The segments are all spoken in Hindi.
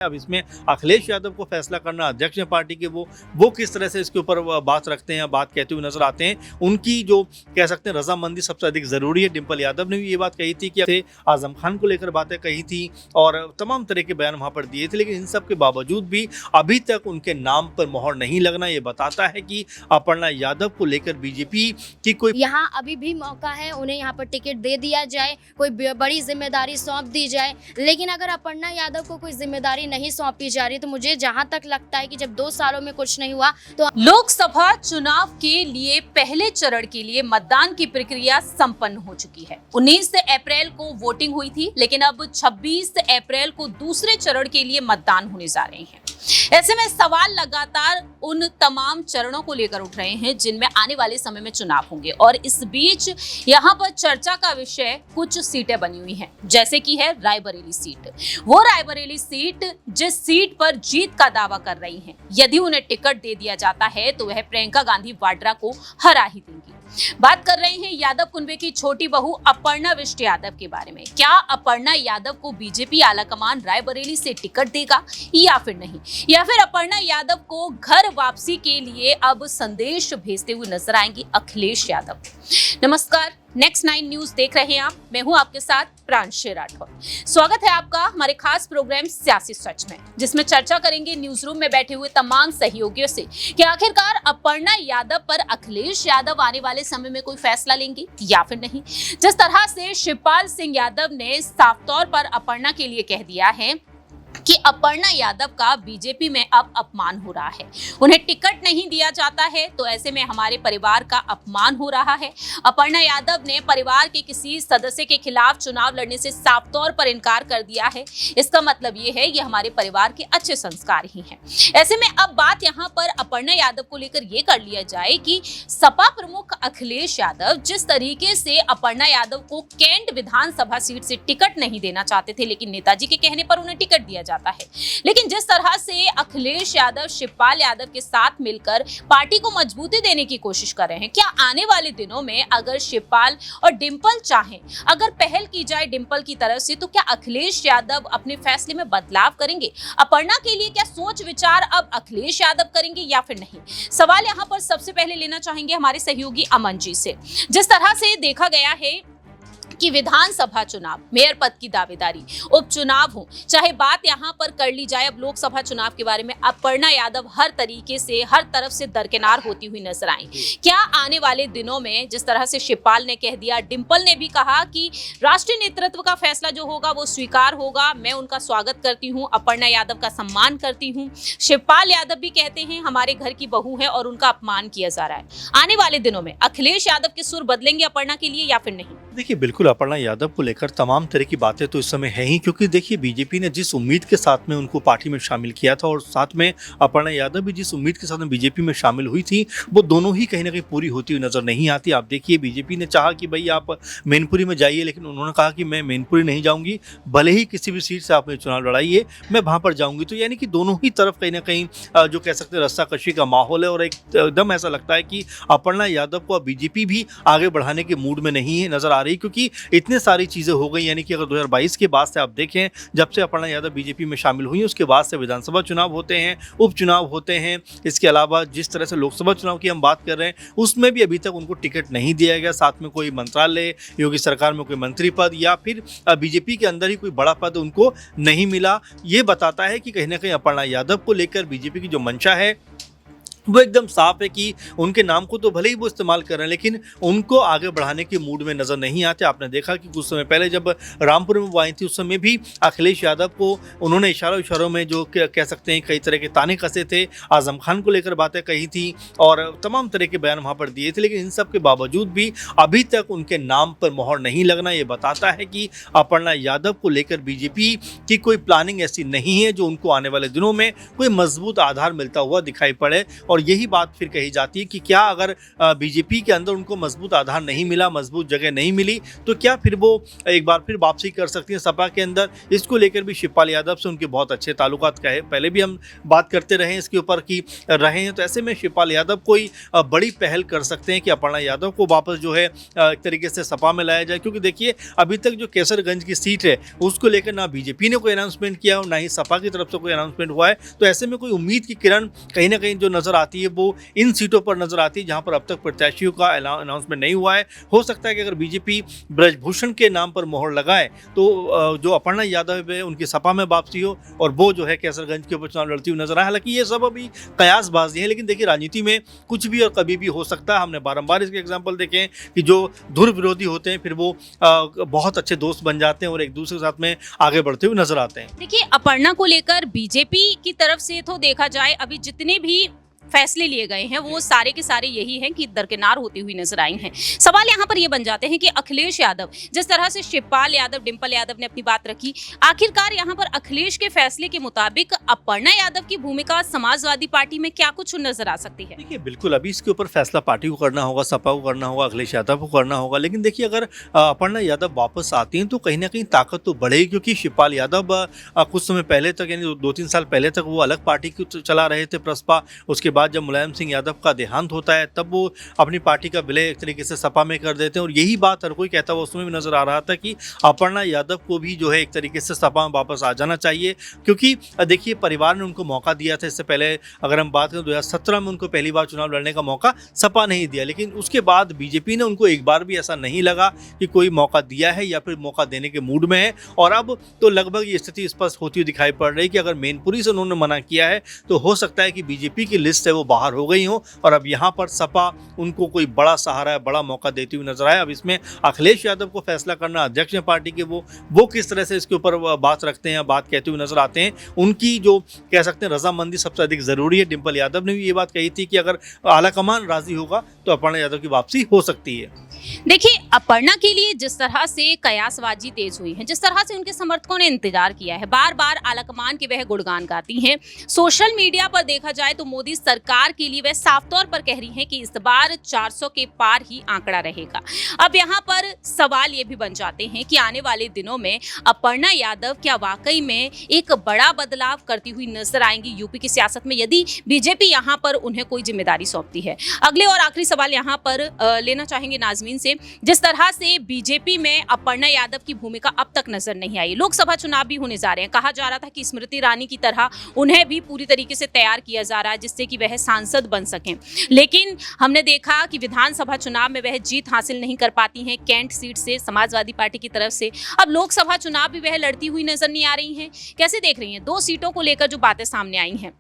अब इसमें अखिलेश यादव को फैसला करना, अध्यक्ष हैं पार्टी के, वो किस तरह से इसके ऊपर बात रखते हैं, बात कहते हुए नजर आते हैं। उनकी जो कह सकते हैं रजामंदी सबसे अधिक जरूरी है। डिंपल यादव ने भी ये बात कही थी कि आजम खान को लेकर बातें कही थी और तमाम तरह के बयान वहां पर दिए थे, लेकिन इन सब के बावजूद भी अभी तक उनके नाम पर मोहर नहीं लगना ये बताता है कि अपर्णा यादव को लेकर बीजेपी की कोई यहाँ अभी भी मौका है, उन्हें यहाँ पर टिकट दे दिया जाए, कोई बड़ी जिम्मेदारी सौंप दी जाए। लेकिन अगर अपर्णा यादव को कोई जिम्मेदारी नहीं सौंपी जा रही तो मुझे जहाँ तक लगता है कि जब 2 सालों में कुछ नहीं हुआ तो लोकसभा चुनाव के लिए पहले चरण के लिए मतदान की प्रक्रिया संपन्न हो चुकी है। 19 अप्रैल को वोटिंग हुई थी, लेकिन अब 26 अप्रैल को दूसरे चरण के लिए मतदान होने जा रहे हैं। ऐसे में सवाल लगातार उन तमाम चरणों को लेकर उठ रहे हैं जिनमें आने वाले समय में चुनाव होंगे, और इस बीच यहाँ पर चर्चा का विषय कुछ सीटें बनी हुई हैं, जैसे कि है रायबरेली सीट। वो रायबरेली सीट जिस सीट पर जीत का दावा कर रही हैं, यदि उन्हें टिकट दे दिया जाता है तो वह प्रियंका गांधी वाड्रा को हरा ही देंगी। बात कर रहे हैं यादव कुनबे की छोटी बहू अपर्णा विष्ट यादव के बारे में। क्या अपर्णा यादव को बीजेपी आलाकमान रायबरेली से टिकट देगा या फिर नहीं, या फिर अपर्णा यादव को घर वापसी के लिए अब संदेश भेजते हुए नजर आएंगे अखिलेश यादव। नमस्कार, नेक्स्ट 9 न्यूज देख रहे हैं आप। मैं हूं आपके साथ प्रांशु राठौर। स्वागत है आपका हमारे खास प्रोग्राम सियासी सच में, जिसमें चर्चा करेंगे न्यूज रूम में बैठे हुए तमाम सहयोगियों से कि आखिरकार अपर्णा यादव पर अखिलेश यादव आने वाले समय में कोई फैसला लेंगे या फिर नहीं। जिस तरह से शिवपाल सिंह यादव ने साफ तौर पर अपर्णा के लिए कह दिया है कि अपर्णा यादव का बीजेपी में अब अपमान हो रहा है, उन्हें टिकट नहीं दिया जाता है तो ऐसे में हमारे परिवार का अपमान हो रहा है। अपर्णा यादव ने परिवार के किसी सदस्य के खिलाफ चुनाव लड़ने से साफ तौर पर इनकार कर दिया है। इसका मतलब ये है ये हमारे परिवार के अच्छे संस्कार ही हैं। ऐसे में अब बात यहाँ पर अपर्णा यादव को लेकर ये कर लिया जाए कि सपा प्रमुख अखिलेश यादव जिस तरीके से अपर्णा यादव को कैंट विधानसभा सीट से टिकट नहीं देना चाहते थे, लेकिन नेताजी के कहने पर उन्हें टिकट दिया जाता है। लेकिन जिस तरह से अखिलेश यादव शिवपाल यादव के साथ मिलकर पार्टी को मजबूती देने की कोशिश कर रहे हैं, क्या आने वाले दिनों में अगर शिवपाल और डिंपल चाहें, अगर पहल की जाए डिंपल की तरफ से, तो क्या अखिलेश यादव अपने फैसले में बदलाव करेंगे? अपर्णा के लिए क्या सोच विचार अब अखिलेश यादव करेंगे या फिर नहीं? सवाल यहाँ पर सबसे पहले लेना चाहेंगे हमारे सहयोगी अमन जी से। जिस तरह से देखा गया है कि विधानसभा चुनाव, मेयर पद की दावेदारी, उपचुनाव हो, चाहे बात यहाँ पर कर ली जाए अब लोकसभा चुनाव के बारे में, अपर्णा यादव हर तरीके से हर तरफ से दरकिनार होती हुई नजर आई। क्या आने वाले दिनों में जिस तरह से शिवपाल ने कह दिया, डिंपल ने भी कहा कि राष्ट्रीय नेतृत्व का फैसला जो होगा वो स्वीकार होगा, मैं उनका स्वागत करती हूँ, अपर्णा यादव का सम्मान करती हूँ। शिवपाल यादव भी कहते हैं हमारे घर की बहू है और उनका अपमान किया जा रहा है। आने वाले दिनों में अखिलेश यादव के सुर बदलेंगे अपर्णा के लिए या फिर नहीं? देखिए, बिल्कुल अपर्णा यादव को लेकर तमाम तरह की बातें तो इस समय है ही, क्योंकि देखिए बीजेपी ने जिस उम्मीद के साथ में उनको पार्टी में शामिल किया था और साथ में अपर्णा यादव भी जिस उम्मीद के साथ में बीजेपी में शामिल हुई थी, वो दोनों ही कहीं ना कहीं पूरी होती हुई नजर नहीं आती। आप देखिए, बीजेपी ने चाहा कि भाई आप मैनपुरी में जाइए, लेकिन उन्होंने कहा कि मैं मैनपुरी नहीं जाऊंगी, भले ही किसी भी सीट से आप चुनाव लड़ाइए, मैं वहां पर जाऊंगी। तो यानी कि दोनों ही तरफ कहीं ना कहीं जो कह सकते हैं रस्साकशी का माहौल है, और एकदम ऐसा लगता है कि अपर्णा यादव को बीजेपी भी आगे बढ़ाने के मूड में नहीं है नजर आ रही, क्योंकि इतनी सारी चीजें हो गई। यानी कि अगर 2022 के बाद से आप देखें, जब से अपर्णा यादव बीजेपी में शामिल हुई, उसके बाद से विधानसभा चुनाव होते हैं, उपचुनाव होते हैं, इसके अलावा जिस तरह से लोकसभा चुनाव की हम बात कर रहे हैं उसमें भी अभी तक उनको टिकट नहीं दिया गया, साथ में कोई मंत्रालय, योगी सरकार में कोई मंत्री पद या फिर बीजेपी के अंदर ही कोई बड़ा पद उनको नहीं मिला। ये बताता है कि कहीं ना कहीं अपर्णा यादव को लेकर बीजेपी की जो मंशा है वो एकदम साफ है कि उनके नाम को तो भले ही वो इस्तेमाल कर रहे हैं, लेकिन उनको आगे बढ़ाने के मूड में नजर नहीं आते। आपने देखा कि कुछ समय पहले जब रामपुर में वो आई थी, उस समय भी अखिलेश यादव को उन्होंने इशारों में जो कह सकते हैं कई तरह के ताने कसे थे, आजम खान को लेकर बातें कही थी और तमाम तरह के बयान वहाँ पर दिए थे। लेकिन इन सब के बावजूद भी अभी तक उनके नाम पर मोहर नहीं लगना ये बताता है कि अपर्णा यादव को लेकर बीजेपी की कोई प्लानिंग ऐसी नहीं है जो उनको आने वाले दिनों में कोई मजबूत आधार मिलता हुआ दिखाई पड़े। और और यही बात फिर कही जाती है कि क्या अगर बीजेपी के अंदर उनको मजबूत आधार नहीं मिला, मजबूत जगह नहीं मिली, तो क्या फिर वो एक बार फिर वापसी कर सकती हैं सपा के अंदर। इसको लेकर भी शिवपाल यादव से उनके बहुत अच्छे ताल्लुकात कहे, पहले भी हम बात करते रहे इसके ऊपर की रहे हैं। तो ऐसे में शिवपाल यादव कोई बड़ी पहल कर सकते हैं कि अपर्णा यादव को वापस जो है एक तरीके से सपा में लाया जाए, क्योंकि देखिए अभी तक जो केसरगंज की सीट है उसको लेकर ना बीजेपी ने कोई अनाउंसमेंट किया और ना ही सपा की तरफ से कोई अनाउंसमेंट हुआ है। तो ऐसे में कोई उम्मीद की किरण कहीं ना कहीं जो नजर आती है वो इन सीटों पर नजर आती है जहां पर अब तक प्रत्याशियों का अनाउंसमेंट नहीं हुआ है। हो सकता है कि अगर बीजेपी ब्रजभूषण के नाम पर मोहर लगाए तो जो अपर्णा यादव है उनकी सपा में वापसी हो और वो जो है केसरगंज के ऊपर चुनाव लड़ती हुई नजर आए। हालांकि ये सब अभी कयासबाजी है, लेकिन देखिए राजनीति में कुछ भी और कभी भी हो सकता है। हमने बारंबार इसके एग्जाम्पल देखे हैं कि जो धुर विरोधी होते हैं फिर वो बहुत अच्छे दोस्त बन जाते हैं और एक दूसरे के साथ में आगे बढ़ते हुए नजर आते हैं। देखिए, अपर्णा को लेकर बीजेपी की तरफ से तो देखा जाए अभी जितने भी फैसले लिए गए हैं वो सारे के सारे यही हैं कि दरकिनार होती हुई नजर आई हैं। सवाल यहाँ पर ये बन जाते हैं कि अखिलेश यादव, जिस तरह से शिवपाल यादव, डिंपल यादव ने अपनी बात रखी, आखिरकार यहाँ पर अखिलेश के फैसले के मुताबिक अपर्णा यादव की भूमिका समाजवादी पार्टी में क्या कुछ नजर आ सकती है? देखिए बिल्कुल अभी इसके ऊपर फैसला पार्टी को करना होगा, सपा को करना होगा, अखिलेश यादव को करना होगा। लेकिन देखिए अगर अपर्णा यादव वापस आती हैं तो कहीं ना कहीं ताकत तो बढ़ेगी, क्योंकि शिवपाल यादव कुछ समय पहले तक यानी 2-3 साल पहले तक वो अलग पार्टी को चला रहे थे प्रसपा। उसके बाद जब मुलायम सिंह यादव का देहांत होता है तब वो अपनी पार्टी का विलय एक तरीके से सपा में कर देते हैं और यही बात हर कोई कहता हुआ उसमें भी नजर आ रहा था कि अपर्णा यादव को भी जो है एक तरीके से सपा में वापस आ जाना चाहिए। क्योंकि देखिए परिवार ने उनको मौका दिया था, इससे पहले अगर हम बात करें 2017 में उनको पहली बार चुनाव लड़ने का मौका सपा नहीं दिया, लेकिन उसके बाद बीजेपी ने उनको एक बार भी ऐसा नहीं लगा कि कोई मौका दिया है या फिर मौका देने के मूड में है। और अब तो लगभग ये स्थिति स्पष्ट होती हुई दिखाई पड़ रही है कि अगर मैनपुरी से उन्होंने मना किया है तो हो सकता है कि बीजेपी की लिस्ट है वो बाहर हो गई हो और अब यहाँ पर सपा उनको कोई बड़ा सहारा है, बड़ा मौका देती हुई नजर आए। अब इसमें अखिलेश यादव को फैसला करना, अध्यक्ष हैं पार्टी के, वो किस तरह से इसके ऊपर बात रखते हैं, बात कहते हुए नजर आते हैं। उनकी जो कह सकते हैं रजामंदी सबसे अधिक जरूरी है। डिंपल यादव ने भी ये बात कही थी कि अगर आलाकमान राजी होगा तो अपर्णा यादव की वापसी हो सकती है। देखिए, अपर्णा के लिए जिस तरह से कयासबाजी तेज हुई है, जिस तरह से उनके समर्थकों ने इंतजार किया है, बार बार आलाकमान के वह गुणगान गाती हैं। सोशल मीडिया पर देखा जाए तो मोदी सरकार के लिए वह साफ तौर पर कह रही हैं कि इस बार 400 के पार ही आंकड़ा रहेगा। अब यहाँ पर सवाल ये भी बन जाते हैं कि आने वाले दिनों में अपर्णा यादव क्या वाकई में एक बड़ा बदलाव करती हुई नजर आएंगी यूपी की सियासत में, यदि बीजेपी यहाँ पर उन्हें कोई जिम्मेदारी सौंपती है। अगले और आखिरी सवाल यहाँ पर लेना चाहेंगे नाजमीन से, जिस तरह से बीजेपी में अपर्णा यादव की भूमिका अब तक नजर नहीं आई। लोकसभा चुनाव भी होने जा रहे हैं, कहा जा रहा था कि स्मृति ईरानी की तरह उन्हें भी पूरी तरीके से तैयार किया जा रहा है जिससे कि वह सांसद बन सकें, लेकिन हमने देखा कि विधानसभा चुनाव में वह जीत हासिल नहीं कर पाती हैं कैंट सीट से समाजवादी पार्टी की तरफ से। अब लोकसभा चुनाव भी वह लड़ती हुई नजर नहीं आ रही हैं। कैसे देख रही हैं 2 सीटों को लेकर जो बातें सामने आई हैं?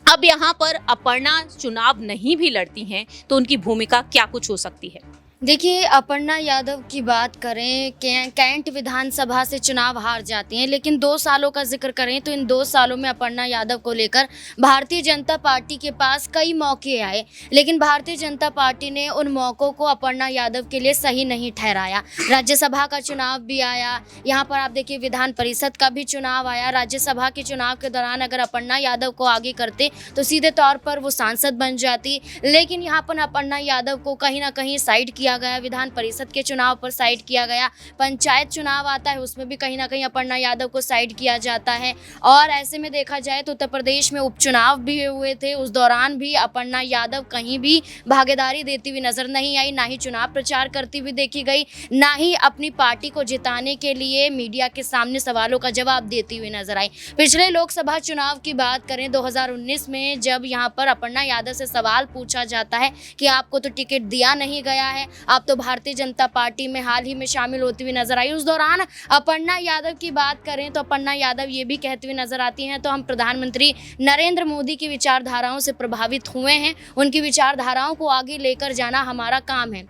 अब यहाँ पर अपर्णा चुनाव नहीं भी लड़ती हैं तो उनकी भूमिका क्या कुछ हो सकती है? देखिए, अपर्णा यादव की बात करें, कैंट विधानसभा से चुनाव हार जाती हैं, लेकिन 2 सालों का जिक्र करें तो इन 2 सालों में अपर्णा यादव को लेकर भारतीय जनता पार्टी के पास कई मौके आए, लेकिन भारतीय जनता पार्टी ने उन मौक़ों को अपर्णा यादव के लिए सही नहीं ठहराया। राज्यसभा का चुनाव भी आया, यहाँ पर आप देखिए विधान परिषद का भी चुनाव आया। राज्यसभा के चुनाव के दौरान अगर अपर्णा यादव को आगे करते तो सीधे तौर पर वो सांसद बन जाती, लेकिन यहाँ पर अपर्णा यादव को कहीं ना कहीं साइड किया गया। विधान परिषद के चुनाव पर साइड किया गया, पंचायत चुनाव आता है उसमें भी कहीं ना कहीं अपर्णा यादव को साइड किया जाता है। और ऐसे में देखा जाए तो उत्तर प्रदेश में उपचुनाव भी हुए थे, उस दौरान भी अपर्णा यादव कहीं भी भागीदारी देती हुई नजर नहीं आई, ना ही चुनाव प्रचार करती हुई देखी गई, ना ही अपनी पार्टी को जिताने के लिए मीडिया के सामने सवालों का जवाब देती हुई नजर आई। पिछले लोकसभा चुनाव की बात करें 2019 में, जब यहाँ पर अपर्णा यादव से सवाल पूछा जाता है कि आपको तो टिकट दिया नहीं गया है, आप तो भारतीय जनता पार्टी में हाल ही में शामिल होती हुई नजर आई, उस दौरान अपर्णा यादव की बात करें तो अपर्णा यादव ये भी कहती हुई नजर आती हैं तो हम प्रधानमंत्री नरेंद्र मोदी की विचारधाराओं से प्रभावित हुए हैं, उनकी विचारधाराओं को आगे लेकर जाना हमारा काम है।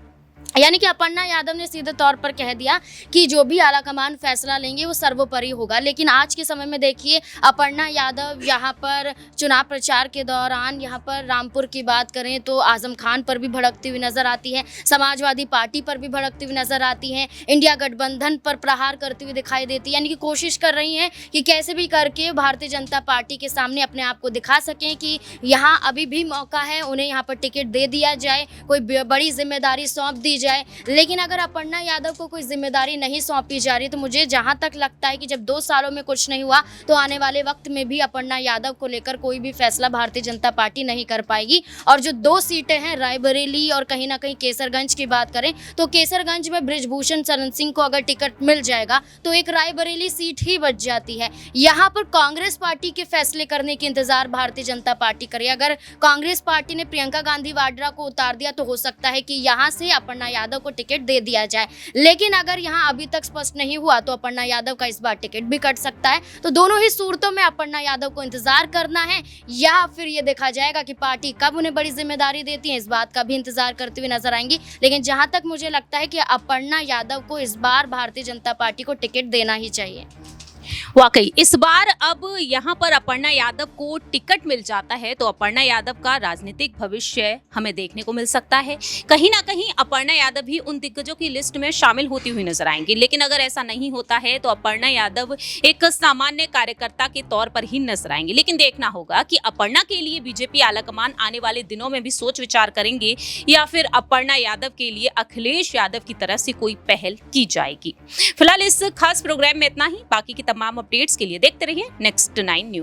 यानी कि अपर्णा यादव ने सीधे तौर पर कह दिया कि जो भी आलाकमान फैसला लेंगे वो सर्वोपरि होगा। लेकिन आज के समय में देखिए अपर्णा यादव यहाँ पर चुनाव प्रचार के दौरान यहाँ पर रामपुर की बात करें तो आजम खान पर भी भड़कती हुई नजर आती है, समाजवादी पार्टी पर भी भड़कती हुई नजर आती हैं, इंडिया गठबंधन पर प्रहार करती हुई दिखाई देती है। यानी कि कोशिश कर रही हैं कि कैसे भी करके भारतीय जनता पार्टी के सामने अपने आप को दिखा सकें कि यहाँ अभी भी मौका है, उन्हें यहाँ पर टिकट दे दिया जाए, कोई बड़ी जिम्मेदारी सौंप दी जाए। लेकिन अगर अपर्णा यादव को कोई जिम्मेदारी नहीं सौंपी जा रही तो मुझे जहां तक लगता है कि जब 2 सालों में कुछ नहीं हुआ तो आने वाले वक्त में भी अपर्णा यादव को लेकर कोई भी फैसला भारतीय जनता पार्टी नहीं कर पाएगी। और जो 2 सीटें हैं रायबरेली और कहीं ना कहीं केसरगंज की बात करें तो केसरगंज में बृजभूषण शरण सिंह को अगर टिकट मिल जाएगा तो एक रायबरेली सीट ही बच जाती है। यहाँ पर कांग्रेस पार्टी के फैसले करने के इंतजार भारतीय जनता पार्टी करे। अगर कांग्रेस पार्टी ने प्रियंका गांधी वाड्रा को उतार दिया तो हो सकता है कि यहाँ से अपर्णा यादव को टिकट दे दिया जाए। लेकिन अगर यहाँ अभी तक स्पष्ट नहीं हुआ तो अपर्णा यादव का इस बार टिकट भी कट सकता है। तो दोनों ही सूरतों में अपर्णा यादव को इंतजार करना है या फिर ये देखा जाएगा कि पार्टी कब उन्हें बड़ी जिम्मेदारी देती है, इस बात का भी इंतजार करते हुए नजर आएंगी। लेकिन जहां तक मुझे लगता है कि अपर्णा यादव को इस बार भारतीय जनता पार्टी को टिकट देना ही चाहिए। वाकई इस बार अब यहाँ पर अपर्णा यादव को टिकट मिल जाता है तो अपर्णा यादव का राजनीतिक भविष्य हमें देखने को मिल सकता है। कहीं ना कहीं अपर्णा यादव भी उन दिग्गजों की लिस्ट में शामिल होती हुई नजर आएंगी। लेकिन अगर ऐसा नहीं होता है तो अपर्णा यादव एक सामान्य कार्यकर्ता के तौर पर ही नजर आएंगे। लेकिन देखना होगा कि अपर्णा के लिए बीजेपी आलाकमान आने वाले दिनों में भी सोच विचार करेंगे या फिर अपर्णा यादव के लिए अखिलेश यादव की तरफ से कोई पहल की जाएगी। फिलहाल इस खास प्रोग्राम में इतना ही। बाकी की तमाम अपडेट्स के लिए देखते रहिए नेक्स्ट 9 न्यूज।